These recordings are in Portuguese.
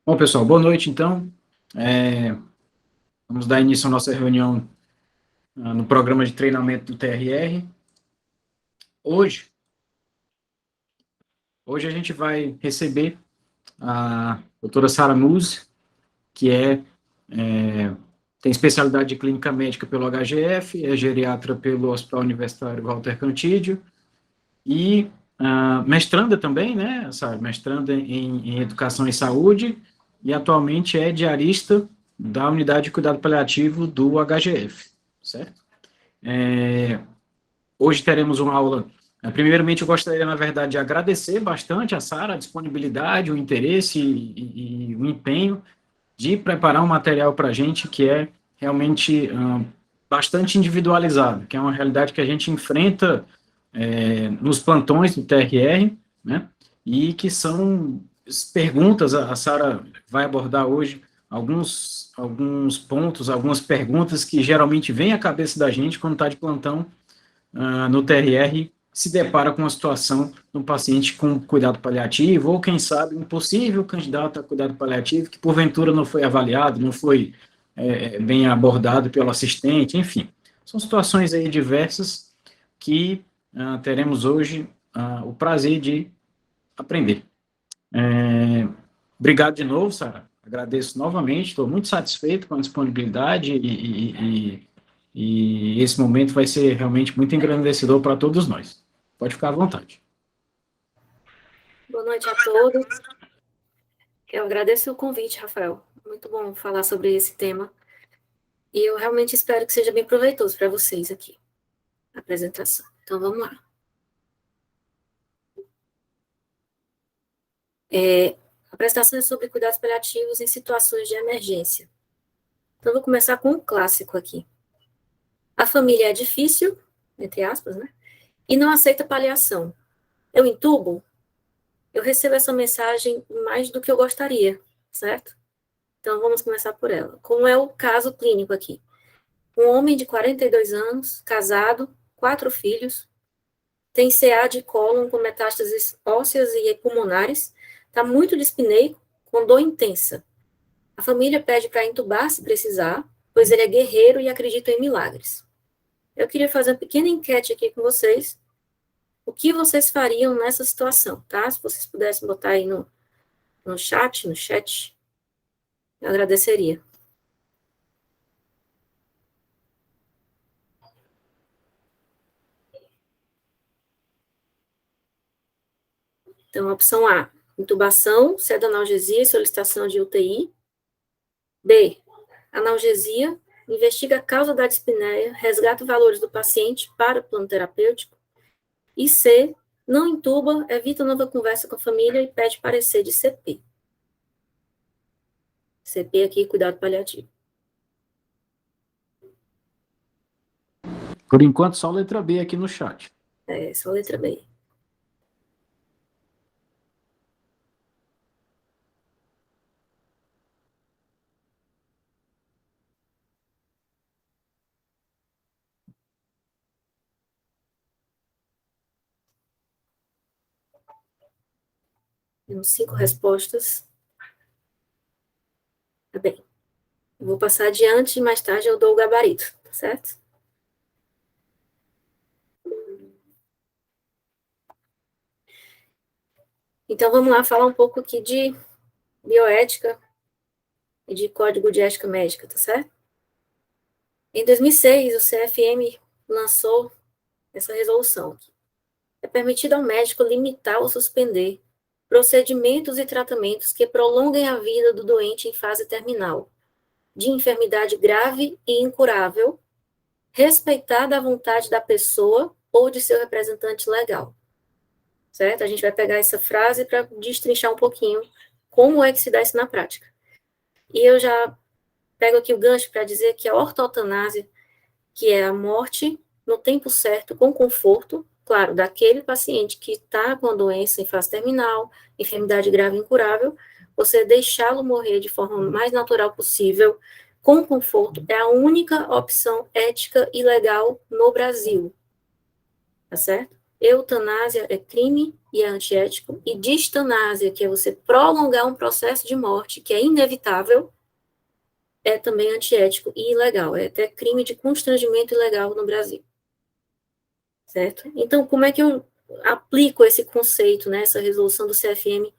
Bom, pessoal, boa noite, então. Vamos dar início à nossa reunião no programa de treinamento do TRR. Hoje, hoje a gente vai receber a doutora Sara Muse, que tem especialidade de clínica médica pelo HGF, é geriatra pelo Hospital Universitário Walter Cantídio e mestranda também, né, Sara? Mestranda em Educação e Saúde e atualmente é diarista da Unidade de Cuidado Paliativo do HGF, certo? Hoje teremos uma aula. Primeiramente, eu gostaria, na verdade, de agradecer bastante a Sara, a disponibilidade, o interesse e o empenho de preparar um material para a gente que é realmente bastante individualizado, que é uma realidade que a gente enfrenta nos plantões do TRR, né? E que são perguntas, a Sara vai abordar hoje alguns pontos, algumas perguntas que geralmente vêm à cabeça da gente quando está de plantão no TRR se depara com uma situação de um paciente com cuidado paliativo, ou quem sabe um possível candidato a cuidado paliativo que porventura não foi avaliado, não foi bem abordado pelo assistente, enfim. São situações aí diversas que teremos hoje o prazer de aprender. Obrigado de novo, Sara. Agradeço novamente, estou muito satisfeito com a disponibilidade e esse momento vai ser realmente muito engrandecedor para todos nós. Pode ficar à vontade. Boa noite a todos. Eu agradeço o convite, Rafael. Muito bom falar sobre esse tema. E eu realmente espero que seja bem proveitoso para vocês aqui, a apresentação. Então, vamos lá. A apresentação é sobre cuidados paliativos em situações de emergência. Então, vou começar com um clássico aqui. A família é difícil, entre aspas, né? E não aceita paliação. Eu entubo? Eu recebo essa mensagem mais do que eu gostaria, certo? Então, vamos começar por ela. Como é o caso clínico aqui? Um homem de 42 anos, casado, 4 filhos, tem CA de cólon com metástases ósseas e pulmonares, está muito dispneico, com dor intensa. A família pede para entubar se precisar, pois ele é guerreiro e acredita em milagres. Eu queria fazer uma pequena enquete aqui com vocês. O que vocês fariam nessa situação, tá? Se vocês pudessem botar aí no chat, eu agradeceria. Então, opção A, intubação, analgesia e solicitação de UTI. B, analgesia, investiga a causa da dispneia, resgata valores do paciente para o plano terapêutico. E C, não intuba, evita nova conversa com a família e pede parecer de CP. CP aqui, cuidado paliativo. Por enquanto, só a letra B aqui no chat. Só a letra B. Temos 5 respostas. Tá bem. Eu vou passar adiante e mais tarde eu dou o gabarito, tá certo? Então, vamos lá falar um pouco aqui de bioética e de código de ética médica, tá certo? Em 2006, o CFM lançou essa resolução. É permitido ao médico limitar ou suspender procedimentos e tratamentos que prolonguem a vida do doente em fase terminal, de enfermidade grave e incurável, respeitada a vontade da pessoa ou de seu representante legal. Certo? A gente vai pegar essa frase para destrinchar um pouquinho como é que se dá isso na prática. E eu já pego aqui o gancho para dizer que a ortotanásia, que é a morte no tempo certo, com conforto, claro, daquele paciente que está com a doença em fase terminal, enfermidade grave e incurável, você deixá-lo morrer de forma mais natural possível, com conforto, é a única opção ética e legal no Brasil. Tá certo? eutanásia é crime e é antiético, e distanásia, que é você prolongar um processo de morte que é inevitável, é também antiético e ilegal, é até crime de constrangimento ilegal no Brasil. Certo? Então, como é que eu aplico esse conceito, né, essa resolução do CFM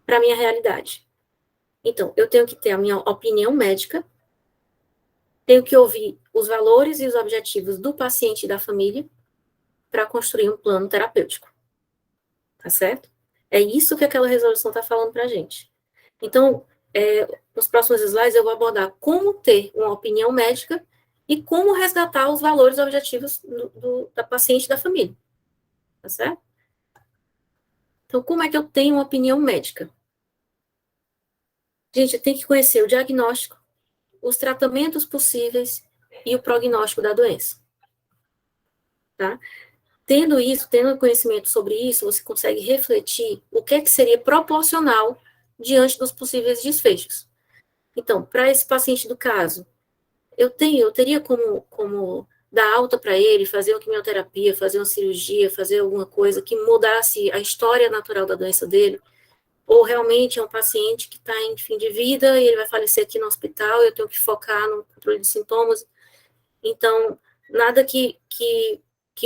para a minha realidade? Então, eu tenho que ter a minha opinião médica, tenho que ouvir os valores e os objetivos do paciente e da família para construir um plano terapêutico. Tá certo? É isso que aquela resolução está falando para a gente. Então, nos próximos slides eu vou abordar como ter uma opinião médica e como resgatar os valores e objetivos da paciente e da família. Tá certo? Então, como é que eu tenho uma opinião médica? Gente, tem que conhecer o diagnóstico, os tratamentos possíveis e o prognóstico da doença. Tá? Tendo isso, tendo conhecimento sobre isso, você consegue refletir o que é que seria proporcional diante dos possíveis desfechos. Então, para esse paciente do caso, eu teria como dar alta para ele, fazer uma quimioterapia, fazer uma cirurgia, fazer alguma coisa que mudasse a história natural da doença dele, ou realmente é um paciente que está em fim de vida e ele vai falecer aqui no hospital, eu tenho que focar no controle de sintomas. Então, nada que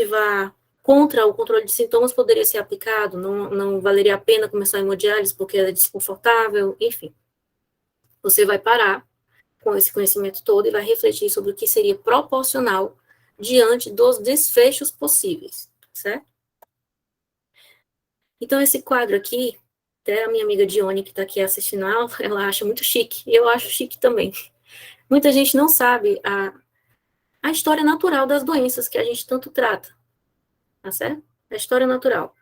vá contra o controle de sintomas poderia ser aplicado, não valeria a pena começar a hemodiálise porque é desconfortável, enfim. Você vai parar com esse conhecimento todo e vai refletir sobre o que seria proporcional diante dos desfechos possíveis, certo? Então, esse quadro aqui, até a minha amiga Dione, que está aqui assistindo a aula, ela acha muito chique, eu acho chique também. Muita gente não sabe a história natural das doenças que a gente tanto trata, tá certo? A história natural.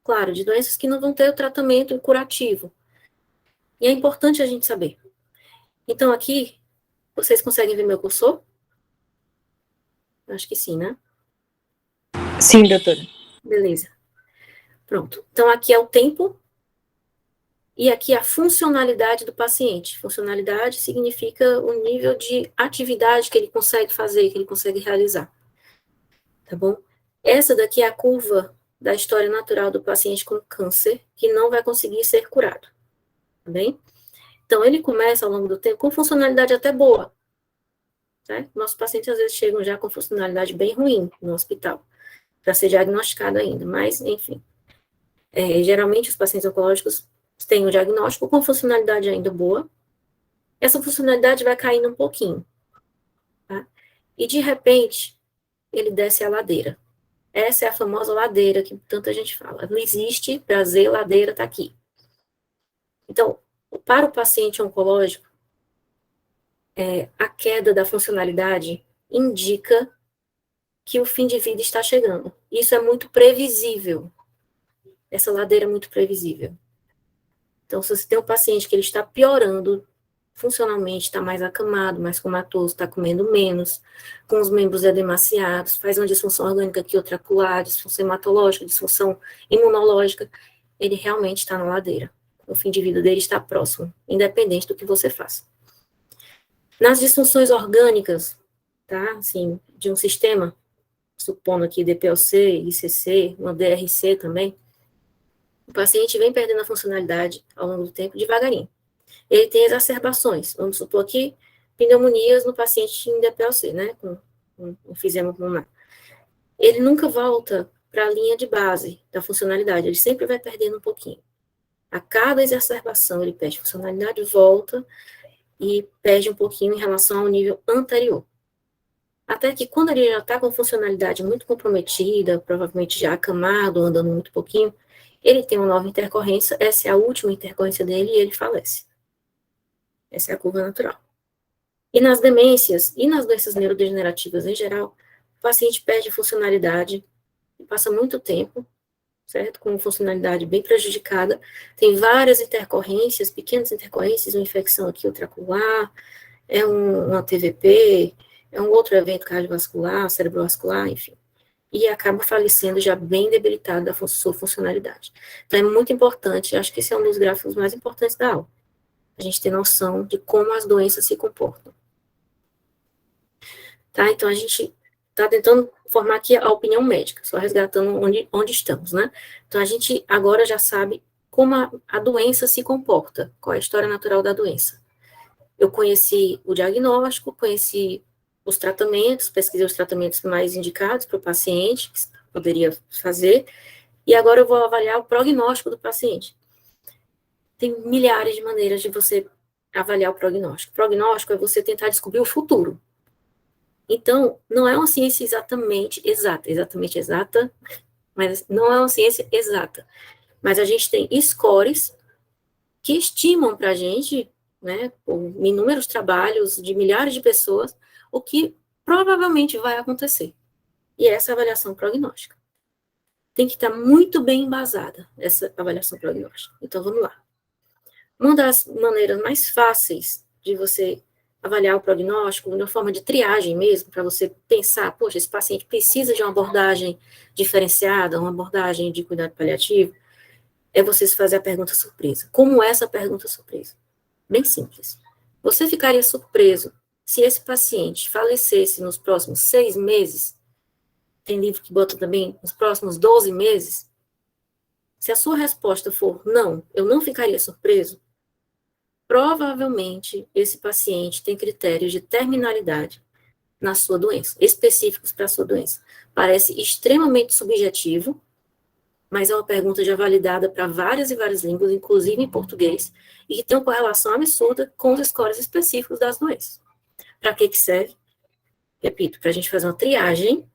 Claro, de doenças que não vão ter o tratamento curativo. E é importante a gente saber. Então, aqui, vocês conseguem ver meu cursor? Acho que sim, né? Sim, doutora. Beleza. Pronto. Então, aqui é o tempo e aqui a funcionalidade do paciente. Funcionalidade significa o nível de atividade que ele consegue fazer, que ele consegue realizar. Tá bom? Essa daqui é a curva da história natural do paciente com câncer, que não vai conseguir ser curado. Tá bem? Então, ele começa ao longo do tempo com funcionalidade até boa. Né? Nossos pacientes, às vezes, chegam já com funcionalidade bem ruim no hospital, para ser diagnosticado ainda, mas, enfim. Geralmente, os pacientes oncológicos têm um diagnóstico com funcionalidade ainda boa. Essa funcionalidade vai caindo um pouquinho. Tá? E, de repente, ele desce a ladeira. Essa é a famosa ladeira que tanta gente fala. Não existe prazer, ladeira está aqui. Então, para o paciente oncológico, a queda da funcionalidade indica que o fim de vida está chegando. Isso é muito previsível. Essa ladeira é muito previsível. Então, se você tem um paciente que ele está piorando funcionalmente, está mais acamado, mais comatoso, está comendo menos, com os membros edemaciados, faz uma disfunção orgânica aqui, outra acolá, disfunção hematológica, disfunção imunológica, ele realmente está na ladeira. O fim de vida dele está próximo, independente do que você faça. Nas disfunções orgânicas, tá, assim, de um sistema, supondo aqui DPLC, ICC, uma DRC também, o paciente vem perdendo a funcionalidade ao longo do tempo devagarinho. Ele tem exacerbações, vamos supor aqui, pneumonias no paciente em DPLC, né, com enfisema pulmonar. Ele nunca volta para a linha de base da funcionalidade, ele sempre vai perdendo um pouquinho. A cada exacerbação ele perde funcionalidade, volta e perde um pouquinho em relação ao nível anterior. Até que quando ele já está com funcionalidade muito comprometida, provavelmente já acamado, andando muito pouquinho, ele tem uma nova intercorrência, essa é a última intercorrência dele e ele falece. Essa é a curva natural. E nas demências e nas doenças neurodegenerativas em geral, o paciente perde funcionalidade e passa muito tempo, certo? Com funcionalidade bem prejudicada. Tem várias intercorrências, pequenas intercorrências, uma infecção aqui ultraocular, uma TVP, é um outro evento cardiovascular, cerebrovascular, enfim. E acaba falecendo já bem debilitado da sua funcionalidade. Então, é muito importante, acho que esse é um dos gráficos mais importantes da aula, a gente ter noção de como as doenças se comportam. Tá? Então, a gente está tentando formar aqui a opinião médica, só resgatando onde estamos, né? Então, a gente agora já sabe como a doença se comporta, qual é a história natural da doença. Eu conheci o diagnóstico, conheci os tratamentos, pesquisei os tratamentos mais indicados para o paciente, que poderia fazer, e agora eu vou avaliar o prognóstico do paciente. Tem milhares de maneiras de você avaliar o prognóstico. O prognóstico é você tentar descobrir o futuro. Então, não é uma ciência exatamente exata, mas não é uma ciência exata. Mas a gente tem scores que estimam para a gente, né, por inúmeros trabalhos de milhares de pessoas, o que provavelmente vai acontecer. E essa avaliação prognóstica. Tem que estar muito bem embasada, essa avaliação prognóstica. Então, vamos lá. Uma das maneiras mais fáceis de você avaliar o prognóstico, de uma forma de triagem mesmo, para você pensar, poxa, esse paciente precisa de uma abordagem diferenciada, uma abordagem de cuidado paliativo, é você se fazer a pergunta surpresa. Como é essa pergunta surpresa? Bem simples. Você ficaria surpreso se esse paciente falecesse nos próximos 6 meses? Tem livro que bota também nos próximos 12 meses? Se a sua resposta for não, eu não ficaria surpreso, provavelmente esse paciente tem critérios de terminalidade na sua doença, específicos para a sua doença. Parece extremamente subjetivo, mas é uma pergunta já validada para várias e várias línguas, inclusive em português, e que tem uma correlação absurda com os scores específicos das doenças. Para que serve? Repito, para a gente fazer uma triagem,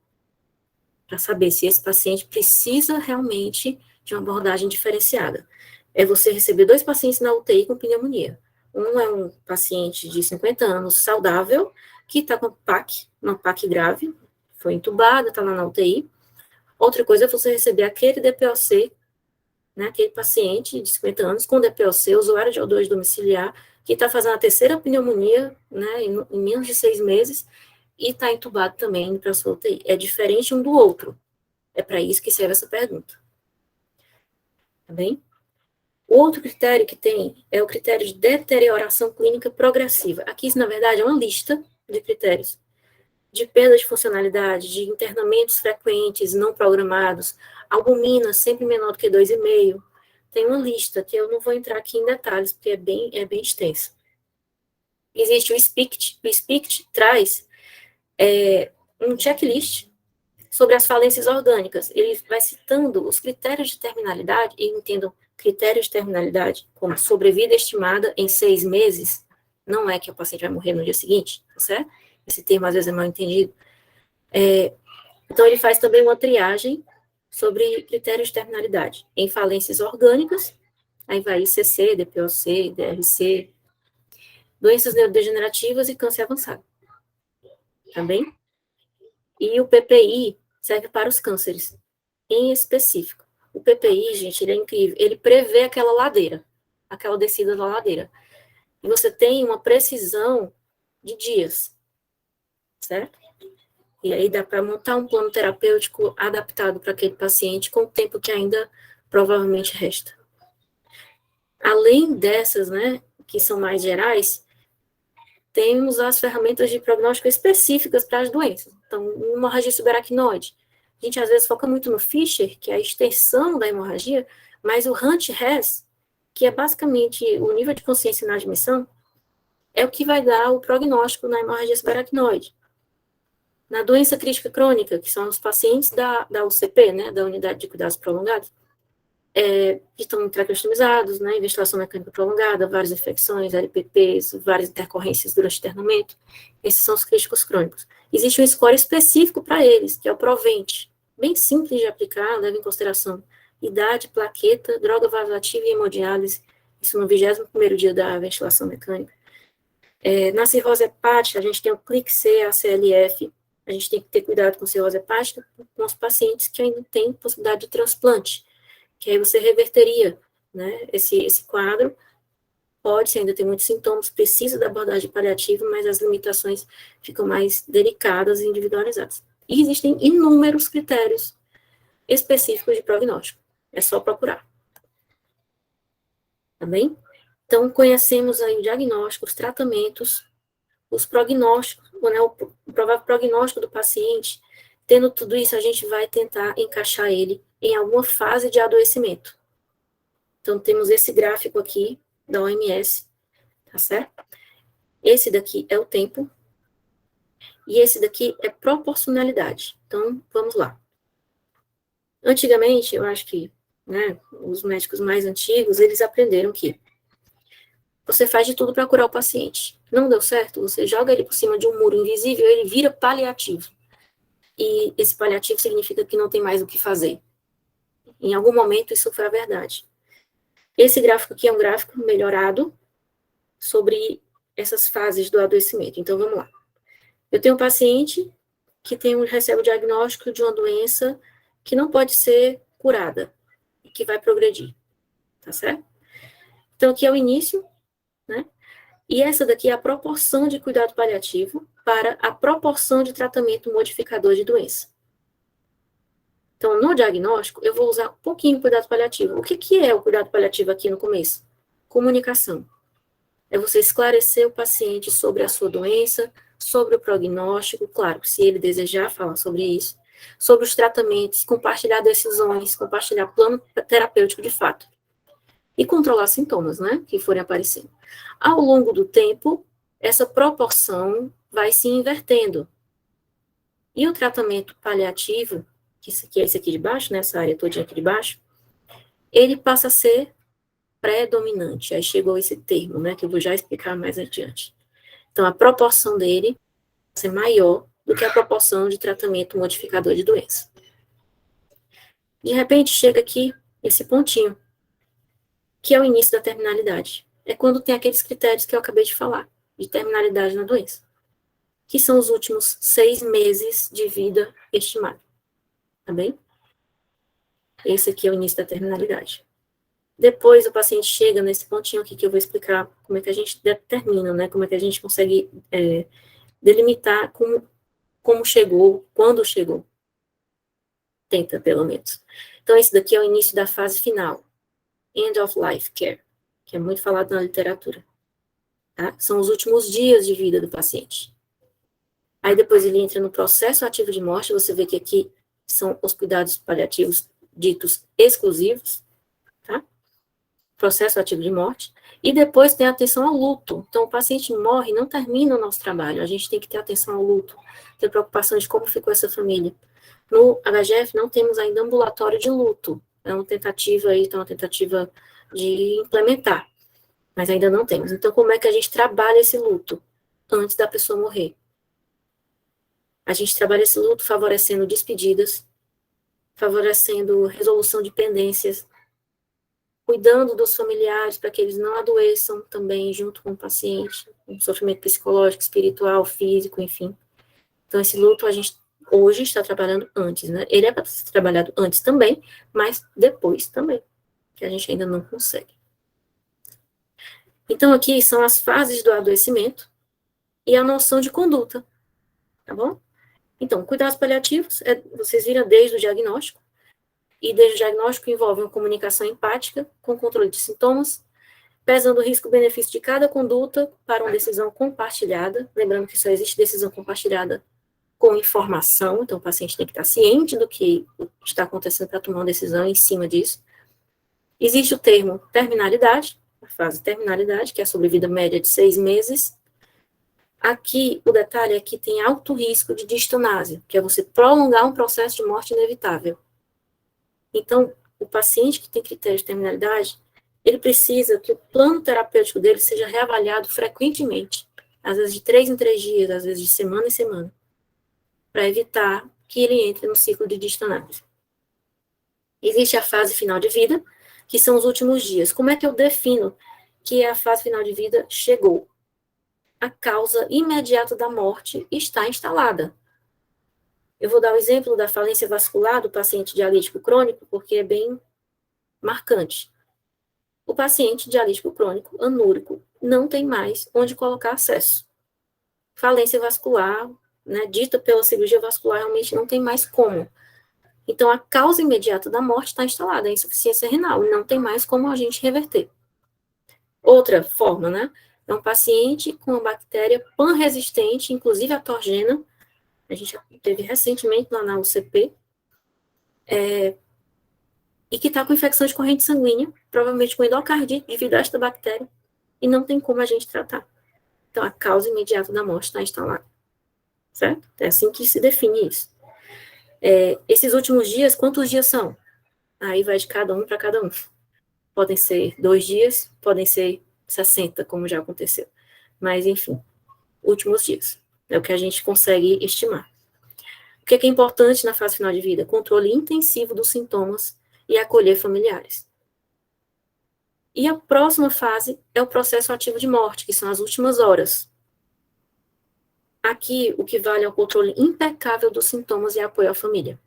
para saber se esse paciente precisa realmente de uma abordagem diferenciada. É você receber 2 pacientes na UTI com pneumonia. Um é um paciente de 50 anos, saudável, que está com uma PAC grave, foi entubado, está lá na UTI. Outra coisa é você receber aquele DPOC, né, aquele paciente de 50 anos com DPOC, usuário de O2 domiciliar, que está fazendo a 3ª pneumonia, né, em menos de 6 meses, e está entubado também indo para a sua UTI. É diferente um do outro. É para isso que serve essa pergunta. Tá bem? O outro critério que tem é o critério de deterioração clínica progressiva. Aqui, isso, na verdade, é uma lista de critérios de perda de funcionalidade, de internamentos frequentes, não programados, albumina sempre menor do que 2,5. Tem uma lista que eu não vou entrar aqui em detalhes, porque é bem extenso. Existe o SPICT. O SPICT traz um checklist sobre as falências orgânicas. Ele vai citando os critérios de terminalidade, e entendam critérios de terminalidade como sobrevida estimada em 6 meses, não é que o paciente vai morrer no dia seguinte, tá certo? Esse termo às vezes é mal entendido. Então, ele faz também uma triagem sobre critérios de terminalidade em falências orgânicas, aí vai ICC, DPOC, DRC, doenças neurodegenerativas e câncer avançado. Tá bem? E o PPI serve para os cânceres, em específico. O PPI, gente, ele é incrível. Ele prevê aquela ladeira, aquela descida da ladeira. E você tem uma precisão de dias, certo? E aí dá para montar um plano terapêutico adaptado para aquele paciente com o tempo que ainda provavelmente resta. Além dessas, né, que são mais gerais, temos as ferramentas de prognóstico específicas para as doenças. Então, hemorragia subaracnoide. A gente às vezes foca muito no Fischer, que é a extensão da hemorragia, mas o Hunt-Hess, que é basicamente o nível de consciência na admissão, é o que vai dar o prognóstico na hemorragia subaracnoide. Na doença crítica crônica, que são os pacientes da UCP, né, da Unidade de Cuidados Prolongados, que estão traqueostomizados, né, ventilação mecânica prolongada, várias infecções, LPPs, várias intercorrências durante o internamento, esses são os críticos crônicos. Existe um score específico para eles, que é o Provent, bem simples de aplicar, leva em consideração idade, plaqueta, droga vasoativa e hemodiálise, isso no 21º dia da ventilação mecânica. Na cirrose hepática, a gente tem o CLIC-C, ACLF, a gente tem que ter cuidado com cirrose hepática, com os pacientes que ainda têm possibilidade de transplante, que aí você reverteria, né, esse quadro, pode ainda ter muitos sintomas, precisa da abordagem paliativa, mas as limitações ficam mais delicadas e individualizadas. E existem inúmeros critérios específicos de prognóstico, é só procurar. Tá bem? Então, conhecemos aí o diagnóstico, os tratamentos, os prognósticos, né, o provável prognóstico do paciente, Tendo tudo isso, a gente vai tentar encaixar ele em alguma fase de adoecimento. Então, temos esse gráfico aqui da OMS, tá certo? Esse daqui é o tempo, e esse daqui é proporcionalidade. Então, vamos lá. Antigamente, eu acho que, né, os médicos mais antigos, eles aprenderam que você faz de tudo para curar o paciente. Não deu certo, você joga ele por cima de um muro invisível, ele vira paliativo. E esse paliativo significa que não tem mais o que fazer. Em algum momento, isso foi a verdade. Esse gráfico aqui é um gráfico melhorado sobre essas fases do adoecimento. Então, vamos lá. Eu tenho um paciente que recebe o diagnóstico de uma doença que não pode ser curada, e que vai progredir, tá certo? Então, aqui é o início, né? E essa daqui é a proporção de cuidado paliativo para a proporção de tratamento modificador de doença. Então, no diagnóstico, eu vou usar um pouquinho de cuidado paliativo. O que é o cuidado paliativo aqui no começo? Comunicação. É você esclarecer o paciente sobre a sua doença, sobre o prognóstico, claro, se ele desejar falar sobre isso, sobre os tratamentos, compartilhar decisões, compartilhar plano terapêutico de fato. E controlar sintomas, né, que forem aparecendo. Ao longo do tempo, essa proporção vai se invertendo. E o tratamento paliativo, que é esse aqui de baixo, né, essa área todinha aqui de baixo, ele passa a ser predominante. Aí chegou esse termo, né, que eu vou já explicar mais adiante. Então, a proporção dele vai ser maior do que a proporção de tratamento modificador de doença. De repente, chega aqui esse pontinho, que é o início da terminalidade. É quando tem aqueles critérios que eu acabei de falar, de terminalidade na doença, que são os últimos 6 meses de vida estimado. Tá bem? Esse aqui é o início da terminalidade. Depois o paciente chega nesse pontinho aqui que eu vou explicar como é que a gente determina, né? Como é que a gente consegue delimitar como chegou, quando chegou. Tenta, pelo menos. Então, esse daqui é o início da fase final. End of life care, que é muito falado na literatura. Tá? São os últimos dias de vida do paciente. Aí depois ele entra no processo ativo de morte, você vê que aqui são os cuidados paliativos ditos exclusivos, tá? Processo ativo de morte. E depois tem a atenção ao luto. Então, o paciente morre e não termina o nosso trabalho. A gente tem que ter atenção ao luto, ter preocupação de como ficou essa família. No HGF não temos ainda ambulatório de luto. É uma tentativa aí, então uma tentativa de implementar. Mas ainda não temos. Então, como é que a gente trabalha esse luto antes da pessoa morrer? A gente trabalha esse luto favorecendo despedidas, favorecendo resolução de pendências, cuidando dos familiares para que eles não adoeçam também junto com o paciente, um sofrimento psicológico, espiritual, físico, enfim. Então, esse luto a gente hoje está trabalhando antes, né? Ele é para ser trabalhado antes também, mas depois também, que a gente ainda não consegue. Então, aqui são as fases do adoecimento e a noção de conduta, tá bom? Então, cuidados paliativos, vocês viram desde o diagnóstico, e desde o diagnóstico envolve uma comunicação empática com controle de sintomas, pesando o risco-benefício de cada conduta para uma decisão compartilhada, lembrando que só existe decisão compartilhada com informação, então o paciente tem que estar ciente do que está acontecendo para tomar uma decisão em cima disso. Existe o termo terminalidade, a fase terminalidade, que é a sobrevida média de 6 meses. Aqui, o detalhe é que tem alto risco de distonásia, que é você prolongar um processo de morte inevitável. Então, o paciente que tem critério de terminalidade, ele precisa que o plano terapêutico dele seja reavaliado frequentemente, às vezes de 3 em 3 dias, às vezes de semana em semana, para evitar que ele entre no ciclo de distonásia. Existe a fase final de vida, que são os últimos dias. Como é que eu defino que a fase final de vida chegou? A causa imediata da morte está instalada. Eu vou dar o exemplo da falência vascular do paciente dialítico crônico, porque é bem marcante. O paciente dialítico crônico, anúrico, não tem mais onde colocar acesso. Falência vascular, né, dita pela cirurgia vascular, realmente não tem mais como. Então, a causa imediata da morte está instalada, a insuficiência renal, e não tem mais como a gente reverter. Outra forma, né, é um paciente com uma bactéria pan-resistente, inclusive a torgena, a gente teve recentemente lá na UCP, e que está com infecção de corrente sanguínea, provavelmente com endocardite devido a esta bactéria, e não tem como a gente tratar. Então, a causa imediata da morte está instalada, certo? É assim que se define isso. Esses últimos dias, quantos dias são? Aí vai de cada um para cada um. Podem ser 2 dias, podem ser 60, como já aconteceu. Mas, enfim, últimos dias. É o que a gente consegue estimar. O que é importante na fase final de vida? Controle intensivo dos sintomas e acolher familiares. E a próxima fase é o processo ativo de morte, que são as últimas horas. Aqui, o que vale é o controle impecável dos sintomas e apoio à família.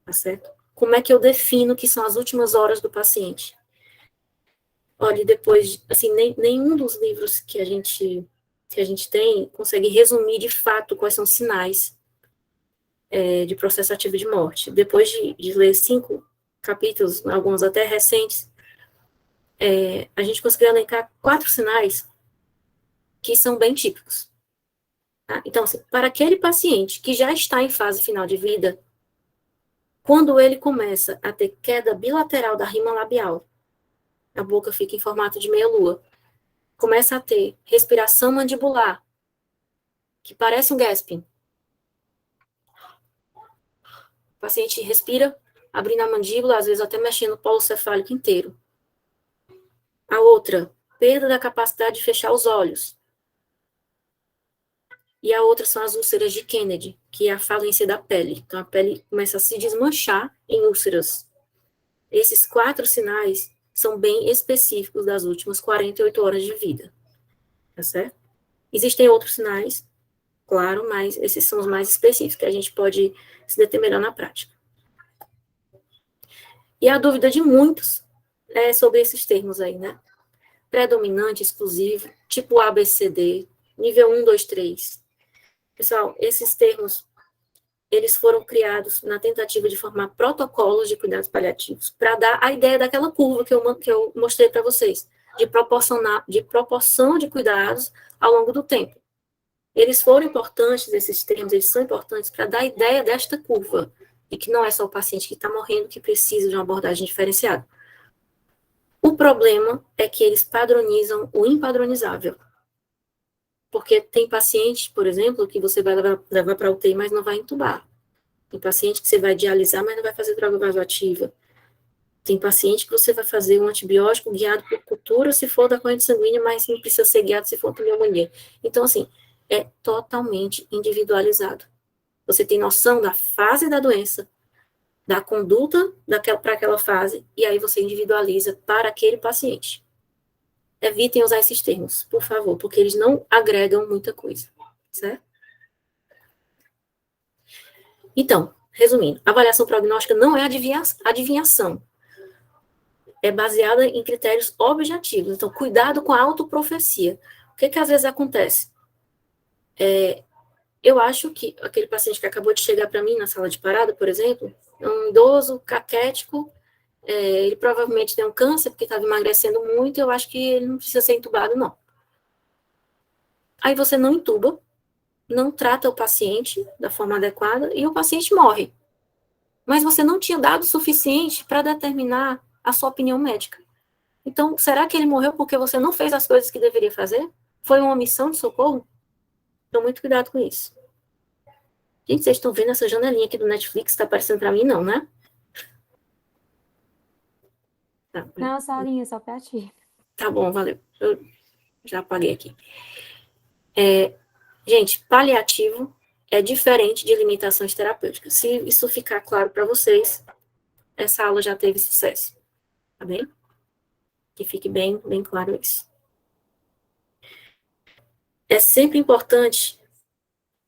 Tá certo? Como é que eu defino que são as últimas horas do paciente? Olha, depois, assim, nenhum dos livros que a gente tem consegue resumir de fato quais são os sinais de processo ativo de morte. Depois de ler 5 capítulos, alguns até recentes, a gente conseguiu elencar 4 sinais que são bem típicos. Tá? Então, assim, para aquele paciente que já está em fase final de vida, quando ele começa a ter queda bilateral da rima labial, a boca fica em formato de meia-lua, começa a ter respiração mandibular, que parece um gasping. O paciente respira, abrindo a mandíbula, às vezes até mexendo o polo cefálico inteiro. A outra, perda da capacidade de fechar os olhos. E a outra são as úlceras de Kennedy, que é a falência da pele. Então, a pele começa a se desmanchar em úlceras. Esses 4 sinais são bem específicos das últimas 48 horas de vida. Tá certo? Existem outros sinais, claro, mas esses são os mais específicos, que a gente pode se deter melhor na prática. E a dúvida de muitos é sobre esses termos aí, né? Predominante, exclusivo, tipo ABCD, nível 1, 2, 3. Pessoal, esses termos, eles foram criados na tentativa de formar protocolos de cuidados paliativos, para dar a ideia daquela curva que eu mostrei para vocês, de proporção de cuidados ao longo do tempo. Eles foram importantes, esses termos, eles são importantes para dar a ideia desta curva, de que não é só o paciente que está morrendo que precisa de uma abordagem diferenciada. O problema é que eles padronizam o impadronizável. Porque tem paciente, por exemplo, que você vai levar para UTI, mas não vai entubar. Tem paciente que você vai dialisar, mas não vai fazer droga vasoativa. Tem paciente que você vai fazer um antibiótico guiado por cultura, se for da corrente sanguínea, mas não precisa ser guiado se for pneumonia. Então, assim, é totalmente individualizado. Você tem noção da fase da doença, da conduta para aquela fase, e aí você individualiza para aquele paciente. Evitem usar esses termos, por favor, porque eles não agregam muita coisa, certo? Então, resumindo, avaliação prognóstica não é adivinhação. É baseada em critérios objetivos. Então, cuidado com a autoprofecia. O que às vezes acontece? Eu acho que aquele paciente que acabou de chegar para mim na sala de parada, por exemplo, é um idoso, caquético, ele provavelmente tem um câncer, porque estava emagrecendo muito, eu acho que ele não precisa ser entubado, não. Aí você não entuba, não trata o paciente da forma adequada, e o paciente morre. Mas você não tinha dado o suficiente para determinar a sua opinião médica. Então, será que ele morreu porque você não fez as coisas que deveria fazer? Foi uma omissão de socorro? Então, muito cuidado com isso. Gente, vocês estão vendo essa janelinha aqui do Netflix? Está aparecendo para mim, não, né? Tá. Não, Saulinha, só pra ti. Tá bom, valeu. Eu já apaguei aqui. Gente, paliativo é diferente de limitações terapêuticas. Se isso ficar claro para vocês, essa aula já teve sucesso. Tá bem? Que fique bem claro isso. É sempre importante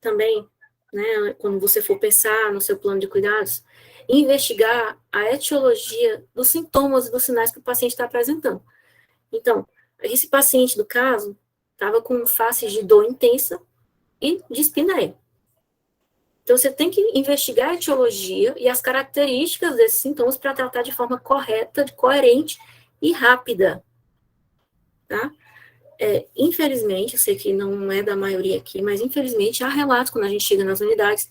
também, né, quando você for pensar no seu plano de cuidados, investigar a etiologia dos sintomas e dos sinais que o paciente está apresentando. Então, esse paciente do caso estava com faces de dor intensa e dispneia. Então, você tem que investigar a etiologia e as características desses sintomas para tratar de forma correta, coerente e rápida. Tá? infelizmente, eu sei que não é da maioria aqui, mas infelizmente há relatos, quando a gente chega nas unidades,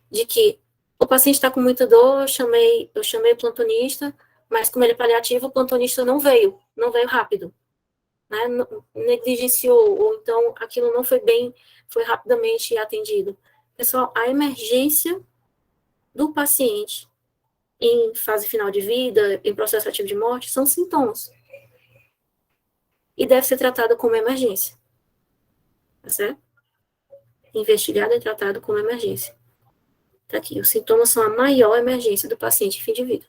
de que o paciente está com muita dor, eu chamei o plantonista, mas como ele é paliativo, o plantonista não veio rápido, né, negligenciou, ou então aquilo não foi rapidamente atendido. Pessoal, a emergência do paciente em fase final de vida, em processo ativo de morte, são sintomas. E deve ser tratado como emergência. Tá certo? Investigado e tratado como emergência. Tá aqui, os sintomas são a maior emergência do paciente em fim de vida.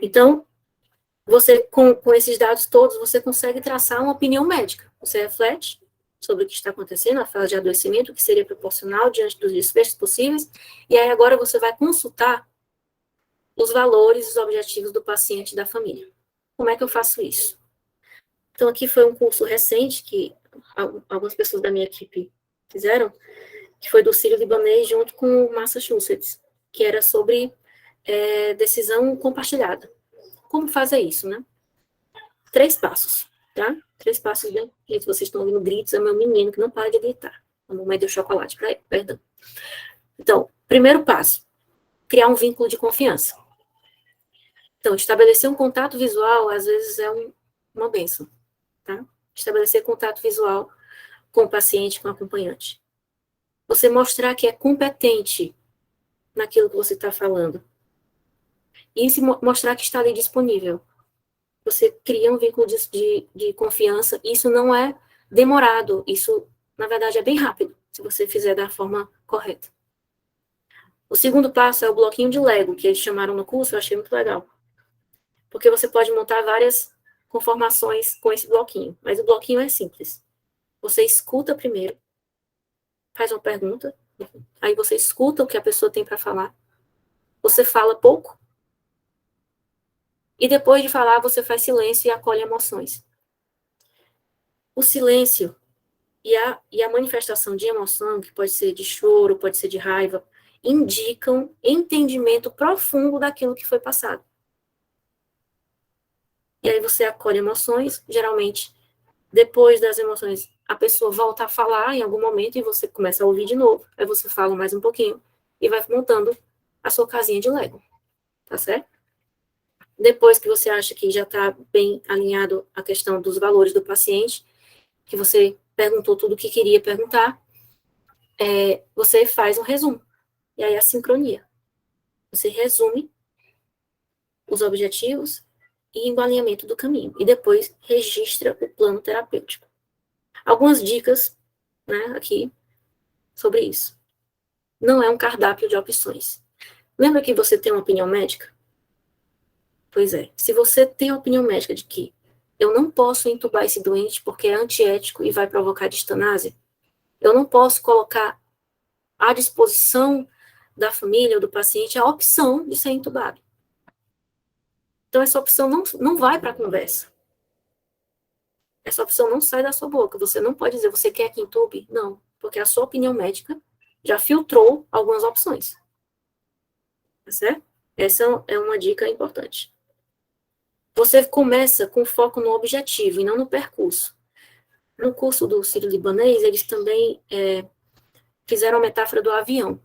Então, você, com esses dados todos, você consegue traçar uma opinião médica. Você reflete sobre o que está acontecendo, a fase de adoecimento, que seria proporcional diante dos desfechos possíveis, e aí agora você vai consultar os valores, os objetivos do paciente e da família. Como é que eu faço isso? Então, aqui foi um curso recente que algumas pessoas da minha equipe fizeram, que foi do Sírio-Libanês junto com o Massachusetts, que era sobre decisão compartilhada. Como fazer isso, né? 3 passos, tá? 3 passos, né? Gente, vocês estão ouvindo gritos, é meu menino que não para de gritar. A mamãe deu chocolate para ele, perdão. Então, primeiro passo, criar um vínculo de confiança. Então, estabelecer um contato visual, às vezes, é uma bênção, tá? Estabelecer contato visual com o paciente, com o acompanhante. Você mostrar que é competente naquilo que você está falando. E se mostrar que está ali disponível. Você cria um vínculo de confiança. Isso não é demorado. Isso, na verdade, é bem rápido, se você fizer da forma correta. O segundo passo é o bloquinho de Lego, que eles chamaram no curso, eu achei muito legal. Porque você pode montar várias conformações com esse bloquinho. Mas o bloquinho é simples. Você escuta primeiro, faz uma pergunta, aí você escuta o que a pessoa tem para falar. Você fala pouco. E depois de falar, você faz silêncio e acolhe emoções. O silêncio e a manifestação de emoção, que pode ser de choro, pode ser de raiva, indicam entendimento profundo daquilo que foi passado. E aí você acolhe emoções, geralmente, depois das emoções, a pessoa volta a falar em algum momento e você começa a ouvir de novo, aí você fala mais um pouquinho e vai montando a sua casinha de Lego, tá certo? Depois que você acha que já está bem alinhado a questão dos valores do paciente, que você perguntou tudo o que queria perguntar, você faz um resumo. E aí a sincronia. Você resume os objetivos e o alinhamento do caminho. E depois registra o plano terapêutico. Algumas dicas, né, aqui sobre isso. Não é um cardápio de opções. Lembra que você tem uma opinião médica? Pois é. Se você tem a opinião médica de que eu não posso entubar esse doente porque é antiético e vai provocar distanásia, eu não posso colocar à disposição da família ou do paciente a opção de ser entubado. Então, essa opção não vai para a conversa. Essa opção não sai da sua boca. Você não pode dizer, você quer que entube? Não, porque a sua opinião médica já filtrou algumas opções. Tá certo? Essa é uma dica importante. Você começa com foco no objetivo e não no percurso. No curso do Sírio-Libanês, eles também fizeram a metáfora do avião.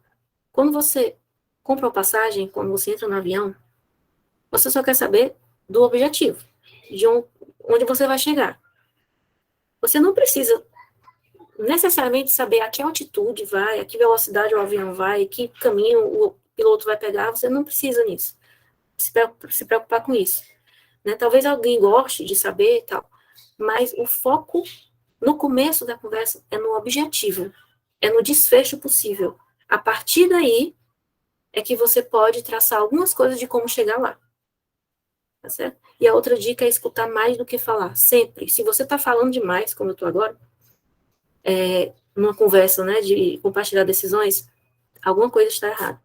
Quando você compra uma passagem, quando você entra no avião, você só quer saber do objetivo, de onde você vai chegar. Você não precisa necessariamente saber a que altitude vai, a que velocidade o avião vai, que caminho o piloto vai pegar, você não precisa nisso. Se preocupar com isso. Né? Talvez alguém goste de saber e tal, mas o foco no começo da conversa é no objetivo, é no desfecho possível. A partir daí é que você pode traçar algumas coisas de como chegar lá. Tá certo? E a outra dica é escutar mais do que falar, sempre. Se você está falando demais, como eu estou agora, numa conversa, né, de compartilhar decisões, alguma coisa está errada.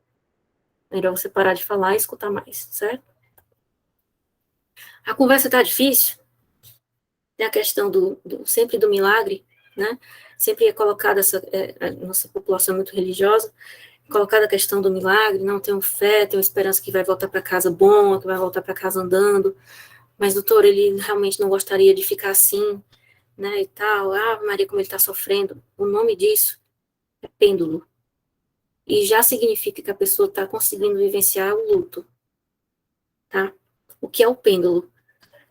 É melhor você parar de falar e escutar mais, certo? A conversa está difícil, tem a questão sempre do milagre, né? Sempre é colocada a nossa população muito religiosa, colocada a questão do milagre, não tenho fé, tenho esperança que vai voltar para casa bom, que vai voltar para casa andando, mas doutor, ele realmente não gostaria de ficar assim, né, e tal, Maria, como ele está sofrendo. O nome disso é pêndulo. E já significa que a pessoa está conseguindo vivenciar o luto, tá? O que é o pêndulo?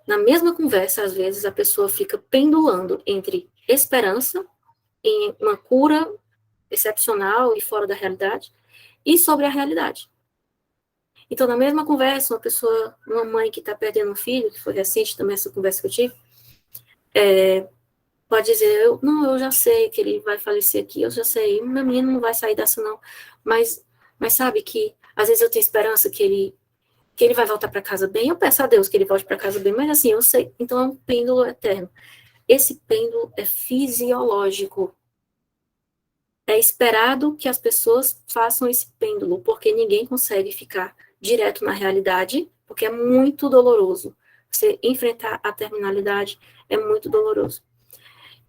Na mesma conversa, às vezes, a pessoa fica pendulando entre esperança em uma cura excepcional e fora da realidade, e sobre a realidade. Então, na mesma conversa, uma mãe que está perdendo um filho, que foi recente também essa conversa que eu tive, pode dizer, eu já sei que ele vai falecer aqui, eu já sei, meu menino não vai sair dessa não, mas sabe que, às vezes eu tenho esperança que ele vai voltar para casa bem, eu peço a Deus que ele volte para casa bem, mas assim, eu sei, então é um pêndulo eterno. Esse pêndulo é fisiológico. É esperado que as pessoas façam esse pêndulo, porque ninguém consegue ficar direto na realidade, porque é muito doloroso. Você enfrentar a terminalidade é muito doloroso.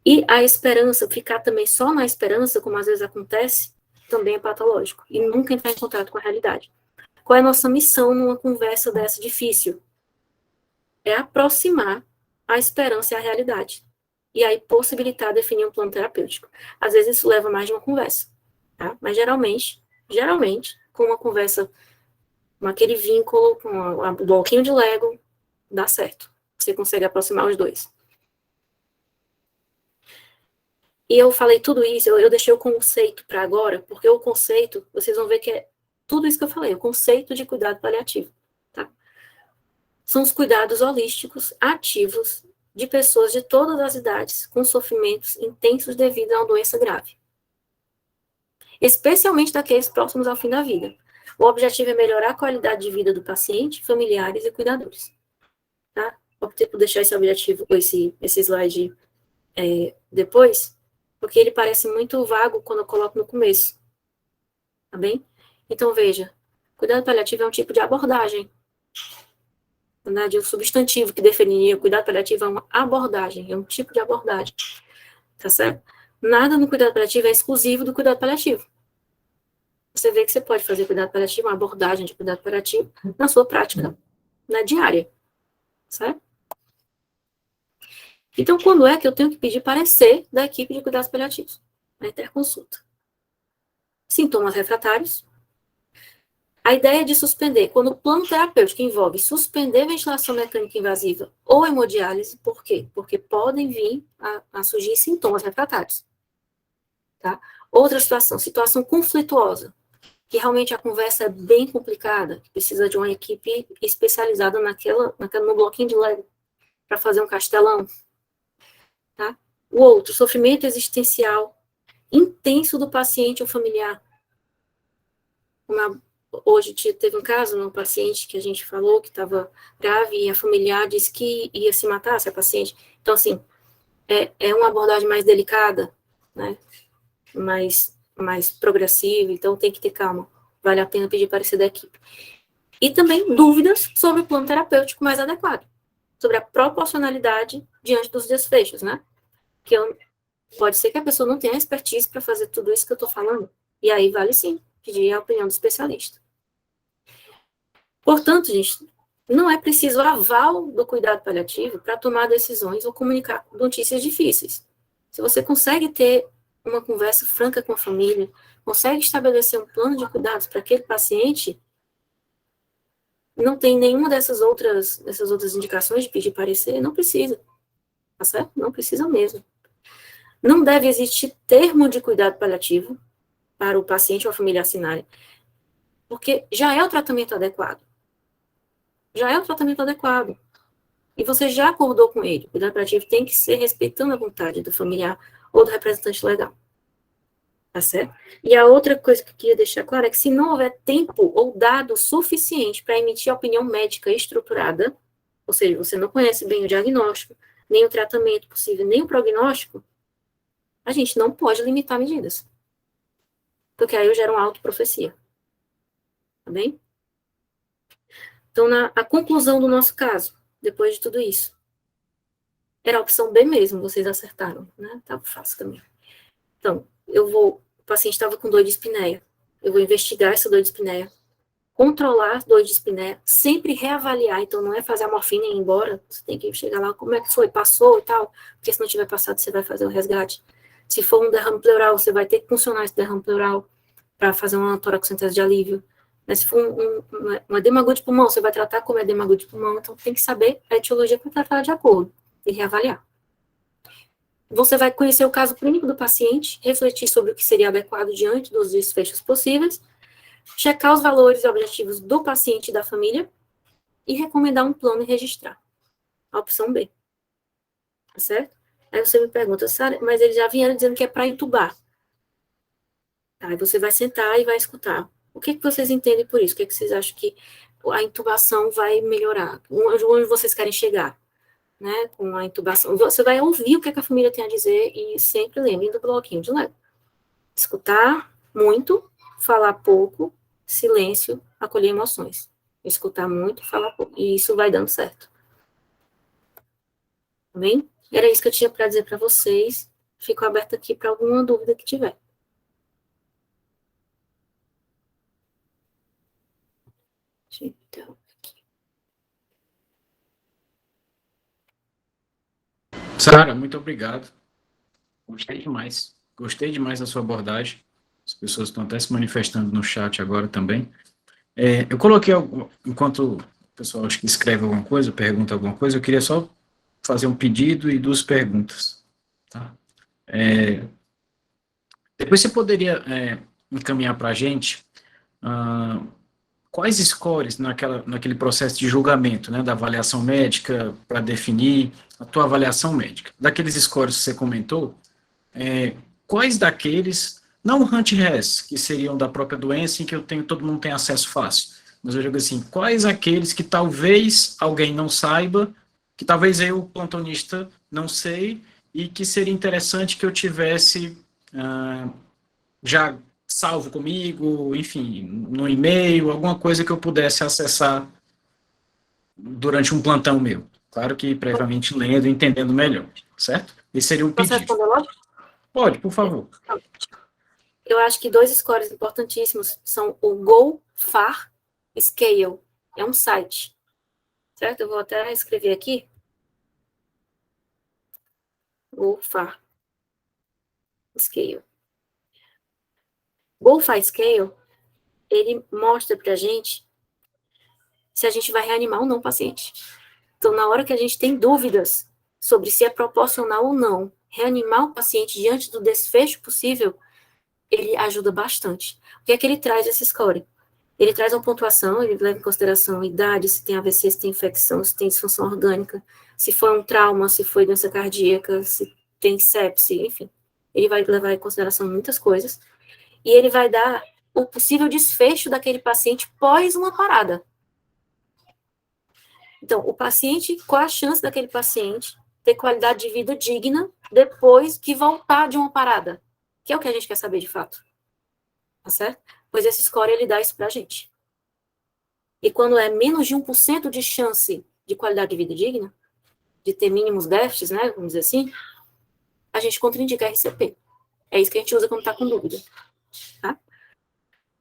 E a esperança, ficar também só na esperança, como às vezes acontece, também é patológico. E nunca entrar em contato com a realidade. Qual é a nossa missão numa conversa dessa difícil? É aproximar a esperança e a realidade. E aí possibilitar definir um plano terapêutico. Às vezes isso leva mais de uma conversa, tá? Mas geralmente, com uma conversa, com aquele vínculo, com o bloquinho de Lego, dá certo. Você consegue aproximar os dois. E eu falei tudo isso, eu deixei o conceito para agora, porque o conceito, vocês vão ver que é tudo isso que eu falei, o conceito de cuidado paliativo, tá? São os cuidados holísticos, ativos, de pessoas de todas as idades, com sofrimentos intensos devido a uma doença grave. Especialmente daqueles próximos ao fim da vida. O objetivo é melhorar a qualidade de vida do paciente, familiares e cuidadores. Tá? Optei por deixar esse objetivo, esse slide depois, porque ele parece muito vago quando eu coloco no começo. Tá bem? Então, veja, cuidado paliativo é um tipo de abordagem. Na verdade, o substantivo que definiria cuidado paliativo é uma abordagem, é um tipo de abordagem. Tá certo? Nada no cuidado paliativo é exclusivo do cuidado paliativo. Você vê que você pode fazer cuidado paliativo, uma abordagem de cuidado paliativo, na sua prática, na diária. Certo? Então, quando é que eu tenho que pedir parecer da equipe de cuidados paliativos? Na interconsulta. Sintomas refratários. A ideia de suspender, quando o plano terapêutico envolve suspender ventilação mecânica invasiva ou hemodiálise, por quê? Porque podem vir a surgir sintomas refratários. Tá? Outra situação conflituosa, que realmente a conversa é bem complicada, que precisa de uma equipe especializada no bloquinho de Lego, para fazer um castelão. Tá? O outro, sofrimento existencial intenso do paciente ou familiar. Hoje teve um caso no paciente que a gente falou que estava grave e a familiar disse que ia se matar, se a paciente. Então, assim, é uma abordagem mais delicada, né? mais progressiva, então tem que ter calma. Vale a pena pedir parecer da equipe. E também dúvidas sobre o plano terapêutico mais adequado, sobre a proporcionalidade diante dos desfechos, né? Pode ser que a pessoa não tenha expertise para fazer tudo isso que eu estou falando, e aí vale sim pedir a opinião do especialista. Portanto, gente, não é preciso aval do cuidado paliativo para tomar decisões ou comunicar notícias difíceis. Se você consegue ter uma conversa franca com a família, consegue estabelecer um plano de cuidados para aquele paciente, não tem nenhuma dessas outras indicações de pedir parecer, não precisa. Tá certo? Não precisa mesmo. Não deve existir termo de cuidado paliativo para o paciente ou a família assinarem, porque já é o tratamento adequado. Já é o tratamento adequado. E você já acordou com ele. O cuidado paliativo tem que ser respeitando a vontade do familiar ou do representante legal. Tá certo? E a outra coisa que eu queria deixar claro é que se não houver tempo ou dado suficiente para emitir a opinião médica estruturada, ou seja, você não conhece bem o diagnóstico, nem o tratamento possível, nem o prognóstico, a gente não pode limitar medidas. Porque aí eu gero uma autoprofecia. Tá bem? Então, a conclusão do nosso caso, depois de tudo isso, era a opção B mesmo, vocês acertaram, né? Tava fácil também. Então, o paciente estava com dor de espineia. Eu vou investigar essa dor de espineia, controlar a dor de dispneia, sempre reavaliar, então não é fazer a morfina e ir embora, você tem que chegar lá, como é que foi, passou e tal, porque se não tiver passado, você vai fazer o resgate. Se for um derrame pleural, você vai ter que funcionar esse derrame pleural para fazer uma toracocentese de alívio. Mas se for um edema agudo de pulmão, você vai tratar como edema agudo de pulmão, então tem que saber a etiologia para tratar de acordo e reavaliar. Você vai conhecer o caso clínico do paciente, refletir sobre o que seria adequado diante dos desfechos possíveis, checar os valores e objetivos do paciente e da família e recomendar um plano e registrar. A opção B. Tá certo? Aí você me pergunta, Sara, mas eles já vieram dizendo que é para entubar. Aí você vai sentar e vai escutar. O que vocês entendem por isso? O que vocês acham que a intubação vai melhorar? Onde vocês querem chegar? Né, com a intubação. Você vai ouvir o que a família tem a dizer e sempre lembrem do bloquinho de leve. Escutar muito, falar pouco, silêncio, acolher emoções. Escutar muito, falar pouco. E isso vai dando certo. Tá bem? Era isso que eu tinha para dizer para vocês. Fico aberta aqui para alguma dúvida que tiver. Então, Sara, muito obrigado. Gostei demais. Gostei demais da sua abordagem. As pessoas estão até se manifestando no chat agora também. Eu coloquei, enquanto o pessoal acho que escreve alguma coisa, pergunta alguma coisa, eu queria só fazer um pedido e duas perguntas. Tá? Depois você poderia encaminhar para a gente quais scores naquele processo de julgamento, né, da avaliação médica, para definir a tua avaliação médica. Daqueles scores que você comentou, quais daqueles, não o Hunt-Hess, que seriam da própria doença, em que todo mundo tem acesso fácil, mas eu digo assim, quais aqueles que talvez alguém não saiba, que talvez eu, plantonista, não sei, e que seria interessante que eu tivesse já salvo comigo, enfim, no e-mail, alguma coisa que eu pudesse acessar durante um plantão meu. Claro que previamente lendo e entendendo melhor, certo? Esse seria um posso pedido. responder logo? Pode, por favor. Eu acho que 2 scores importantíssimos são o GoFar Scale. É um site. Certo? Eu vou até escrever aqui. GoFar Scale. GoFar Scale, ele mostra pra gente se a gente vai reanimar ou não o paciente. Então, na hora que a gente tem dúvidas sobre se é proporcional ou não reanimar o paciente diante do desfecho possível, ele ajuda bastante. O que é que ele traz esse score? Ele traz uma pontuação, ele leva em consideração idade, se tem AVC, se tem infecção, se tem disfunção orgânica, se foi um trauma, se foi doença cardíaca, se tem sepse, enfim. Ele vai levar em consideração muitas coisas. E ele vai dar o possível desfecho daquele paciente pós uma parada. Então, o paciente, qual a chance daquele paciente ter qualidade de vida digna depois que voltar de uma parada? Que é o que a gente quer saber de fato. Tá certo? Pois esse score, ele dá isso pra gente. E quando é menos de 1% de chance de qualidade de vida digna, de ter mínimos déficits, né, vamos dizer assim, a gente contraindica RCP. É isso que a gente usa quando tá com dúvida. Tá?